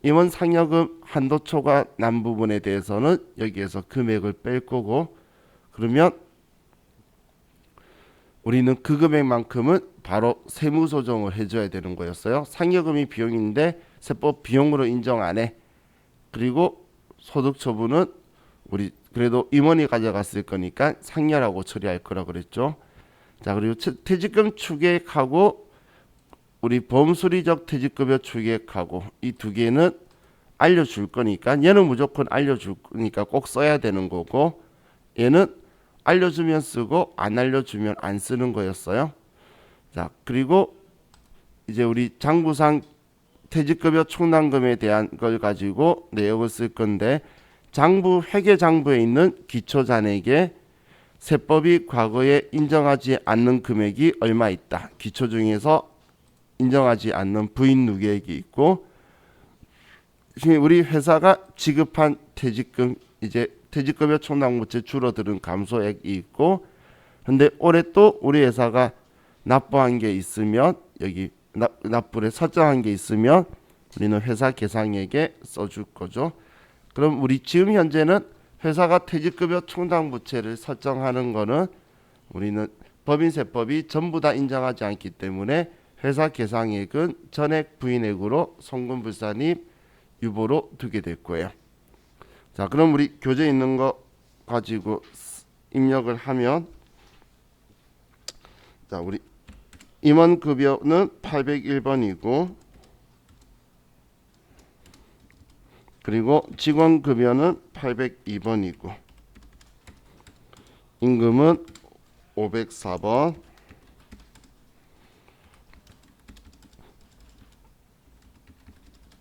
임원 상여금 한도 초과 난 부분에 대해서는 여기에서 금액을 뺄 거고, 그러면 우리는 그 금액만큼은 바로 세무조정을 해줘야 되는 거였어요. 상여금이 비용인데 세법 비용으로 인정 안 해. 그리고 소득 처분은 우리 그래도 임원이 가져갔을 거니까 상렬하고 처리할 거라 그랬죠. 자, 그리고 퇴직금 추계액하고 우리 보험수리적 퇴직급여 추계액하고 이 두 개는 알려줄 거니까 얘는 무조건 알려줄 거니까 꼭 써야 되는 거고, 얘는 알려주면 쓰고 안 알려주면 안 쓰는 거였어요. 자, 그리고 이제 우리 장부상 퇴직급여 충당금에 대한 걸 가지고 내역을 쓸 건데, 장부 회계장부에 있는 기초잔액에 세법이 과거에 인정하지 않는 금액이 얼마 있다. 기초 중에서 인정하지 않는 부인 누계액이 있고, 우리 회사가 지급한 퇴직금, 이제 퇴직급여 총납부채 줄어드는 감소액이 있고, 근데 올해 또 우리 회사가 납부한 게 있으면, 여기 납부를 설정한 게 있으면 우리는 회사 계상액에 써줄 거죠. 그럼 우리 지금 현재는 회사가 퇴직급여 충당부채를 설정하는 거는 우리는 법인세법이 전부 다 인정하지 않기 때문에 회사 계상액은 전액 부인액으로 송금불산입 유보로 두게 될 거예요. 자, 그럼 우리 교재 있는 거 가지고 입력을 하면, 자, 우리 임원급여는 801번이고, 그리고 직원급여는 802번이고, 임금은 504번.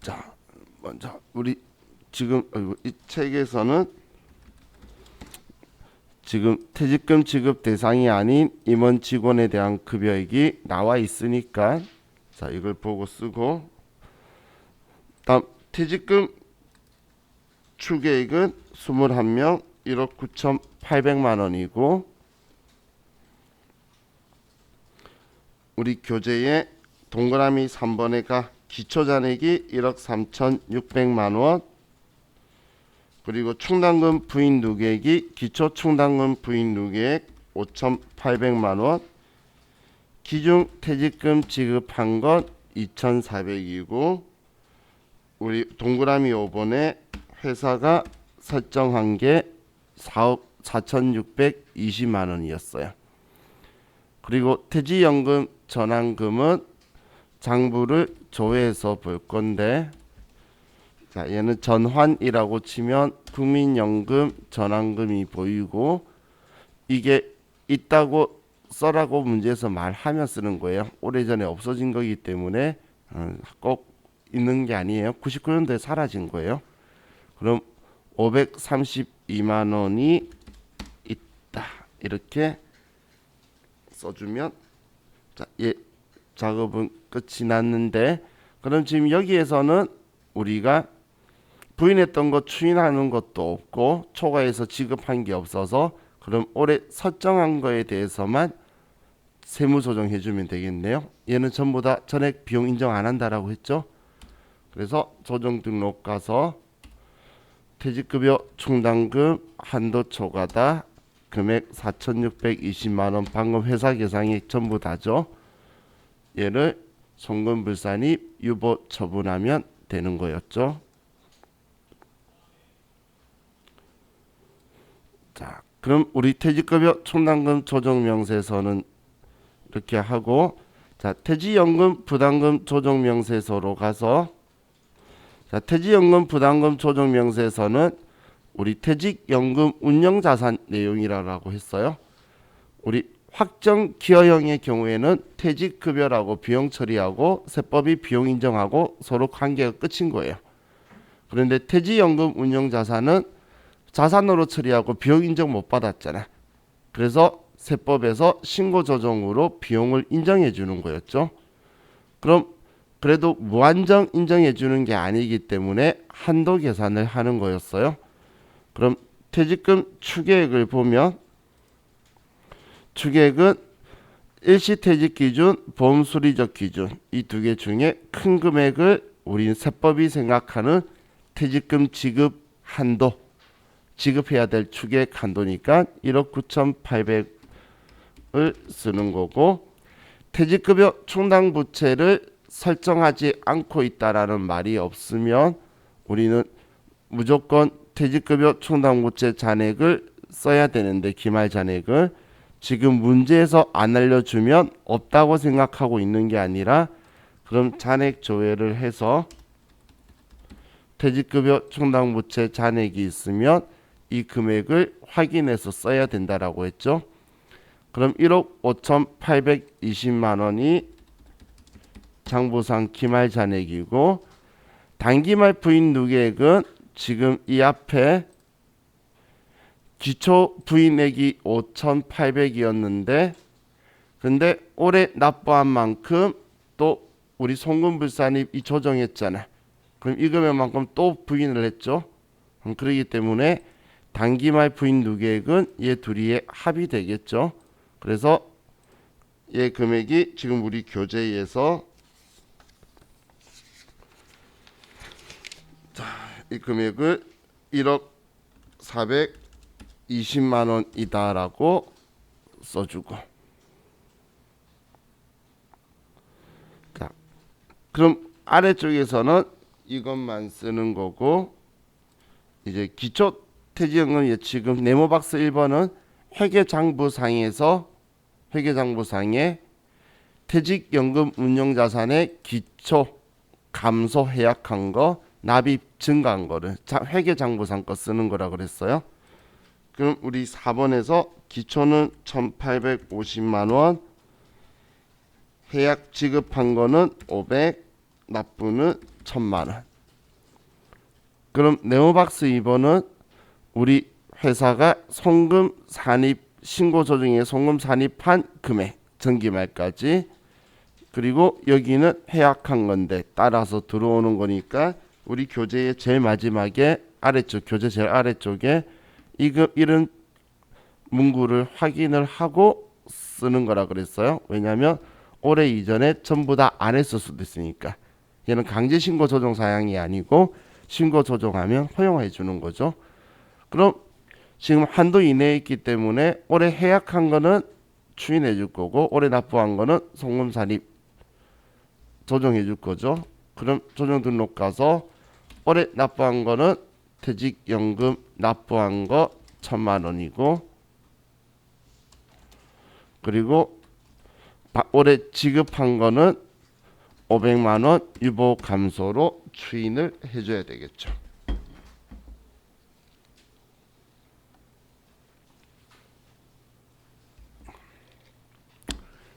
자, 먼저 우리 지금 이 책에서는 지금 퇴직금 지급 대상이 아닌 임원 직원에 대한 급여액이 나와 있으니까, 자, 이걸 보고 쓰고, 다음 퇴직금 추계액은 21명 1억 9,800만 원이고, 우리 교재에 동그라미 3번에가 기초잔액이 1억 3,600만 원, 그리고 충당금 부인 누계액이 기초 충당금 부인 누계액 5,800만 원, 기중 퇴직금 지급한 건 2,400이고, 우리 동그라미 5번에 회사가 설정한 게 4억 4,620만 원이었어요. 그리고 퇴직연금 전환금은 장부를 조회해서 볼 건데, 자, 얘는 전환이라고 치면 국민연금 전환금이 보이고, 이게 있다고 써라고 문제에서 말하면 쓰는 거예요. 오래전에 없어진 거기 때문에 꼭 있는 게 아니에요. 99년도에 사라진 거예요. 그럼 532만 원이 있다, 이렇게 써주면, 자, 예, 작업은 끝이 났는데, 그럼 지금 여기에서는 우리가 부인했던 거 추인하는 것도 없고 초과해서 지급한 게 없어서, 그럼 올해 설정한 거에 대해서만 세무 조정해 주면 되겠네요. 얘는 전부 다 전액 비용 인정 안 한다라고 했죠. 그래서 조정 등록 가서 퇴직급여 충당금 한도 초과다, 금액 4,620만 원, 방금 회사 계상이 전부 다죠. 얘를 송금불산입 유보 처분하면 되는 거였죠. 자, 그럼 우리 퇴직급여 충당금 조정명세서는 이렇게 하고, 자, 퇴직연금 부담금 조정명세서로 가서, 자, 퇴직연금 부담금 조정명세서는 우리 퇴직연금 운영자산 내용이라고 했어요. 우리 확정 기여형의 경우에는 퇴직급여라고 비용 처리하고 세법이 비용 인정하고 서로 관계가 끝인 거예요. 그런데 퇴직연금 운영자산은 자산으로 처리하고 비용 인정 못 받았잖아. 그래서 세법에서 신고조정으로 비용을 인정해 주는 거였죠. 그럼 그래도 무한정 인정해 주는 게 아니기 때문에 한도 계산을 하는 거였어요. 그럼 퇴직금 추계액을 보면, 추계액은 일시퇴직 기준, 보험수리적 기준, 이 두 개 중에 큰 금액을 우리는 세법이 생각하는 퇴직금 지급 한도, 지급해야 될 추계액 한도니까 1억 9,800을 쓰는 거고, 퇴직급여 충당부채를 설정하지 않고 있다라는 말이 없으면 우리는 무조건 퇴직급여 충당부채 잔액을 써야 되는데 기말 잔액을 지금 문제에서 안 알려주면 없다고 생각하고 있는 게 아니라 그럼 잔액 조회를 해서 퇴직급여 충당부채 잔액이 있으면 이 금액을 확인해서 써야 된다라고 했죠. 그럼 1억 5,820만 원이 장부상 기말 잔액이고 단기말 부인 누계액은 지금 이 앞에 기초 부인액이 5,800이었는데 근데 올해 납부한 만큼 또 우리 송금불산입이 조정했잖아. 그럼 이 금액만큼 또 부인을 했죠. 그렇기 때문에 단기말 부인 누계액은 얘 둘이의 합이 되겠죠. 그래서 얘 금액이 지금 우리 교재에서 이 금액을 1억 420만 원이다라고 써주고 자 그럼 아래쪽에서는 이것만 쓰는 거고 이제 기초퇴직연금 예치금 네모박스 1번은 회계장부상에서 회계장부상에 퇴직연금 운용자산의 기초 감소 해약한 거 납입 증가한 거를 회계장부상 거 쓰는 거라 그랬어요. 그럼 우리 4번에서 기초는 1,850만 원, 해약 지급한 거는 500, 납부는 1,000만 원. 그럼 네모박스 2번은 우리 회사가 송금 산입 신고 조정에 송금 산입한 금액 전기말까지 그리고 여기는 해약한 건데 따라서 들어오는 거니까 우리 교재의 제일 마지막에 아래쪽 교재 제일 아래쪽에 이런 문구를 확인을 하고 쓰는 거라 그랬어요. 왜냐하면 올해 이전에 전부 다 안 했을 수도 있으니까. 얘는 강제 신고 조정 사양이 아니고 신고 조정하면 허용해 주는 거죠. 그럼 지금 한도 이내에 있기 때문에 올해 해약한 거는 추인해 줄 거고 올해 납부한 거는 송금 산입 조정해 줄 거죠. 그럼 조정 등록 가서 올해 납부한 거는 퇴직연금 납부한 거 1,000만 원이고 그리고 올해 지급한 거는 500만 원 유보 감소로 추인을 해줘야 되겠죠.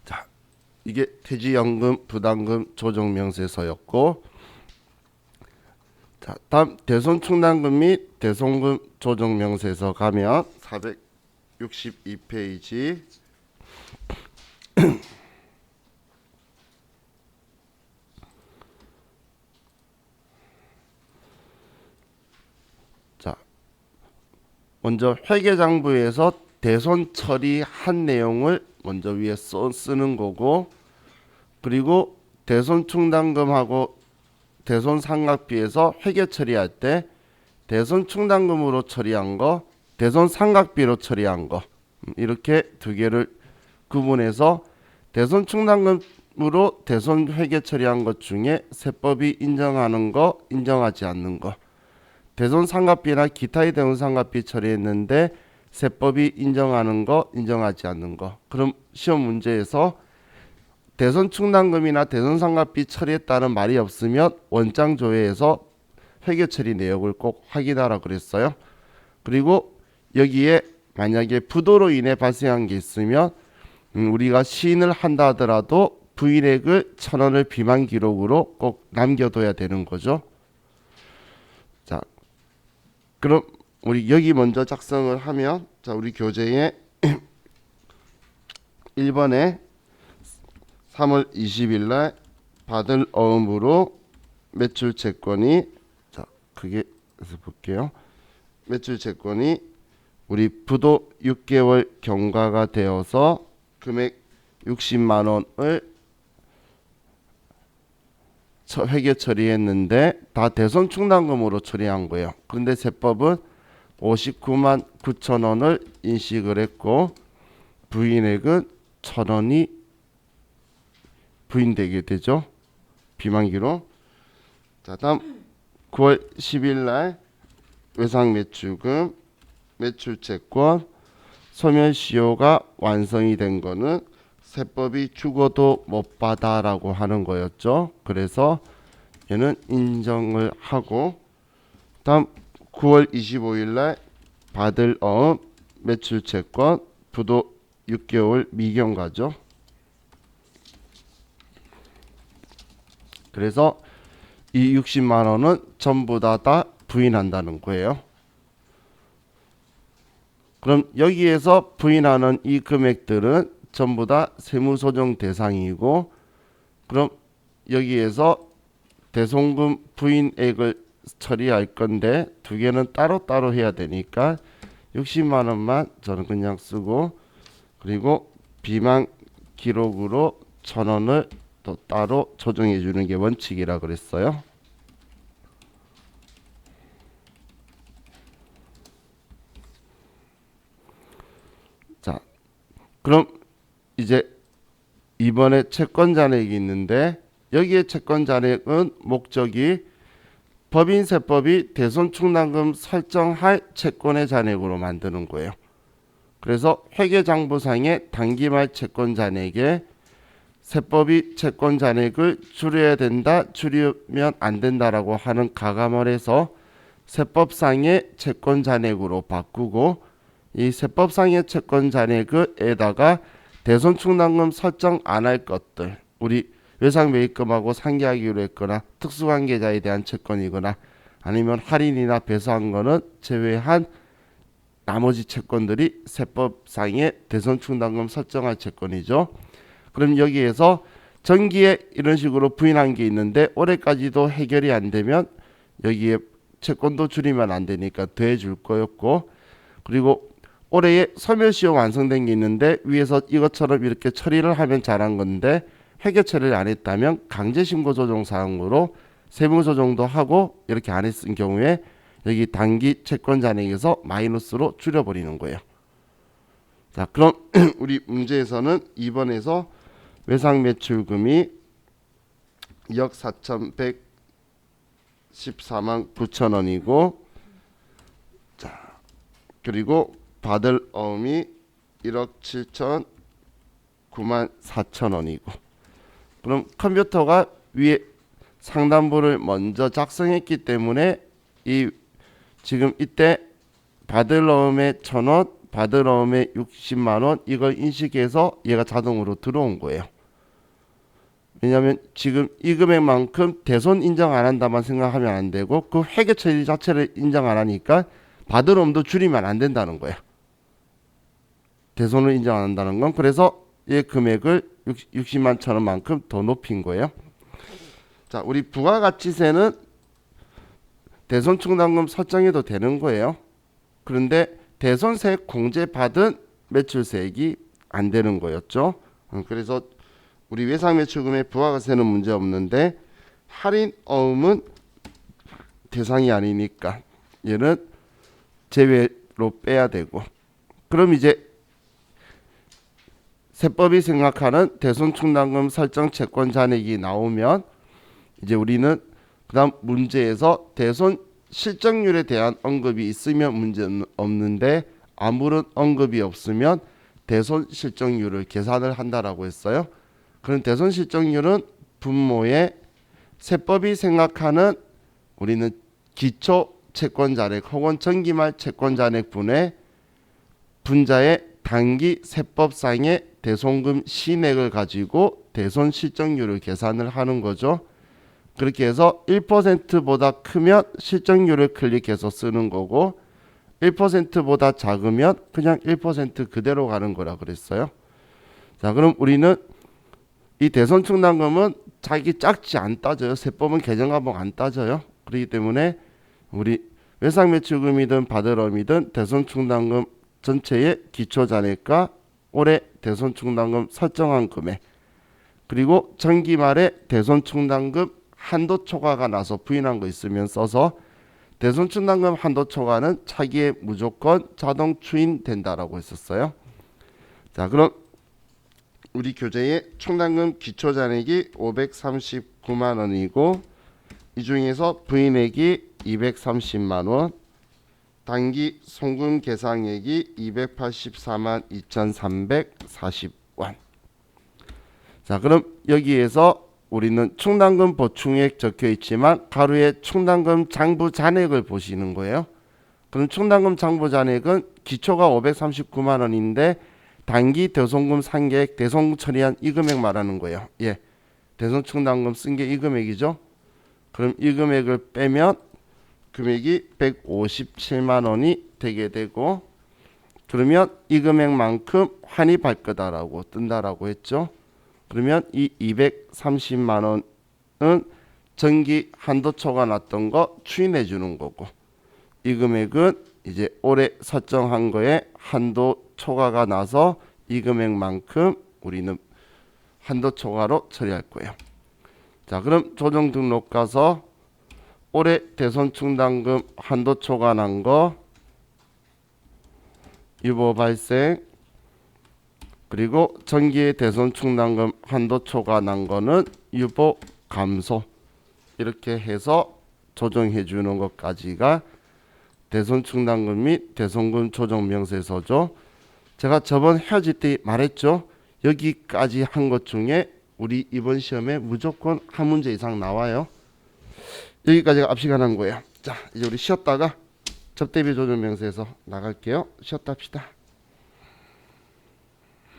자, 이게 퇴직연금 부담금 조정 명세서였고, 자, 다음 대손충당금 및 대손금 조정 명세서 가면 462페이지. 자, 먼저 회계장부에서 대손 처리한 내용을 먼저 위에 쓰는 거고, 그리고 대손 충당금하고 대손 상각비에서 회계 처리할 때 대손 충당금으로 처리한 거, 대손 상각비로 처리한 거 이렇게 두 개를 구분해서 대손 충당금으로 대손 회계 처리한 것 중에 세법이 인정하는 거, 인정하지 않는 거, 대손 상각비나 기타의 대손 상각비 처리했는데 세법이 인정하는 거, 인정하지 않는 거. 그럼 시험 문제에서 대손 충당금이나 대손 상각비 처리했다는 말이 없으면 원장 조회에서 회계 처리 내역을 꼭 확인하라 그랬어요. 그리고 여기에 만약에 부도로 인해 발생한 게 있으면 우리가 시인을 한다 하더라도 부인액을 1,000원을 비만 기록으로 꼭 남겨둬야 되는 거죠. 자, 그럼 우리 여기 먼저 작성을 하면, 자, 우리 교재에 1번에 3월 20일 날 받을 어음으로 매출 채권이, 자, 크게 해서 볼게요. 매출 채권이 우리 부도 6개월 경과가 되어서 금액 60만 원을 회계 처리했는데 다 대손 충당금으로 처리한 거예요. 그런데 세법은 59만 9천 원을 인식을 했고 부인액은 1,000원이 부인되게 되죠. 비만기로. 자, 다음 9월 10일 날 외상매출금, 매출채권, 소멸시효가 완성이 된 거는 세법이 죽어도 못 받아라고 하는 거였죠. 그래서 얘는 인정을 하고, 다음 9월 25일 날 받을 어음 매출채권 부도 6개월 미경과죠. 그래서 이 60만 원은 전부 다 부인한다는 거예요. 그럼 여기에서 부인하는 이 금액들은 전부 다 세무소정 대상이고, 그럼 여기에서 대손금 부인액을 처리할 건데 두 개는 따로따로 해야 되니까 60만 원만 저는 그냥 쓰고, 그리고 비만 기록으로 1,000원을 또 따로 조정해 주는 게 원칙이라 그랬어요. 자, 그럼 이제 이번에 채권 잔액이 있는데, 여기에 채권 잔액은 목적이 법인세법이 대손충당금 설정할 채권의 잔액으로 만드는 거예요. 그래서 회계장부상의 단기말 채권 잔액에 세법이 채권 잔액을 줄여야 된다, 줄이면 안 된다라고 하는 가감을 해서 세법상의 채권 잔액으로 바꾸고, 이 세법상의 채권 잔액에다가 대손충당금 설정 안 할 것들, 우리 외상매입금하고 상계하기로 했거나 특수관계자에 대한 채권이거나 아니면 할인이나 배수한 거는 제외한 나머지 채권들이 세법상의 대손충당금 설정할 채권이죠. 그럼 여기에서 전기에 이런 식으로 부인한 게 있는데 올해까지도 해결이 안 되면 여기에 채권도 줄이면 안 되니까 더해줄 거였고, 그리고 올해에 소멸시효 완성된 게 있는데 위에서 이것처럼 이렇게 처리를 하면 잘한 건데 회계 처리를 안 했다면 강제신고 조정 사항으로 세무조정도 하고 이렇게 안 했을 경우에 여기 단기 채권 잔액에서 마이너스로 줄여버리는 거예요. 자, 그럼 우리 문제에서는 2번에서 외상매출금이 2억 4,114만 9천 원이고, 자, 그리고 받을 어음이 1억 7천 9만 4천 원이고, 그럼 컴퓨터가 위에 상단부를 먼저 작성했기 때문에 이 지금 이때 받을 어음에 1,000원, 받을 어음에 60만 원 이걸 인식해서 얘가 자동으로 들어온 거예요. 왜냐하면 지금 이 금액만큼 대손 인정 안 한다만 생각하면 안 되고 그 회계 처리 자체를 인정 안 하니까 받을 어음도 줄이면 안 된다는 거예요. 대손을 인정 안 한다는 건, 그래서 이 금액을 60만 1,000원만큼 더 높인 거예요. 자, 우리 부가가치세는 대손충당금 설정해도 되는 거예요. 그런데 대손세 공제받은 매출세액이 안 되는 거였죠. 그래서 우리 외상매출금의 부가가치세는 문제 없는데 할인 어음은 대상이 아니니까 얘는 제외로 빼야 되고, 그럼 이제 세법이 생각하는 대손충당금 설정 채권 잔액이 나오면 이제 우리는 그 다음 문제에서 대손 실적률에 대한 언급이 있으면 문제 없는데 아무런 언급이 없으면 대손 실적률을 계산을 한다라고 했어요. 그런 대손 실적률은 분모의 세법이 생각하는 우리는 기초 채권 잔액 혹은 정기말 채권 잔액분의 분자의 단기 세법상의 대손금 시액을 가지고 대손 실적률을 계산을 하는 거죠. 그렇게 해서 1%보다 크면 실적률을 클릭해서 쓰는 거고 1%보다 작으면 그냥 1% 그대로 가는 거라 그랬어요. 자, 그럼 우리는 이 대손충당금은 자기 짝지 안 따져요. 세법은 개정과목 안 따져요. 그렇기 때문에 우리 외상매출금이든 받을 어음이든 대손충당금 전체의 기초잔액과 올해 대손충당금 설정한 금액, 그리고 정기 말에 대손충당금 한도 초과가 나서 부인한 거 있으면 써서 대손충당금 한도 초과는 차기에 무조건 자동 추인된다라고 했었어요. 자, 그럼 우리 교재의 충당금 기초잔액이 539만 원이고 이 중에서 부인액이 230만 원, 단기 송금 계상액이 284만 2,340원. 자, 그럼 여기에서 우리는 충당금 보충액 적혀 있지만 가로에 충당금 장부 잔액을 보시는 거예요. 그럼 충당금 장부 잔액은 기초가 539만 원인데 단기 대손금 상계액 대손 처리한 이 금액 말하는 거예요. 예. 대손 충당금 쓴 게 이 금액이죠. 그럼 이 금액을 빼면 금액이 157만 원이 되게 되고, 그러면 이 금액만큼 환입할 거다라고 뜬다라고 했죠. 그러면 이 230만 원은 정기 한도초가 났던 거 추인해 주는 거고, 이 금액은 이제 올해 설정한 거에 한도 초과가 나서 이 금액만큼 우리는 한도 초과로 처리할 거예요. 자, 그럼 조정 등록 가서 올해 대손 충당금 한도 초과 난 거 유보 발생, 그리고 정기의 대손 충당금 한도 초과 난 거는 유보 감소, 이렇게 해서 조정해 주는 것까지가 대손 충당금 및 대손금 조정 명세서죠. 제가 저번 헤어질 때 말했죠. 여기까지 한 것 중에 우리 이번 시험에 무조건 한 문제 이상 나와요. 여기까지가 앞시간 한 거예요. 자, 이제 우리 쉬었다가 접대비 조정 명세서 나갈게요. 쉬었다 합시다.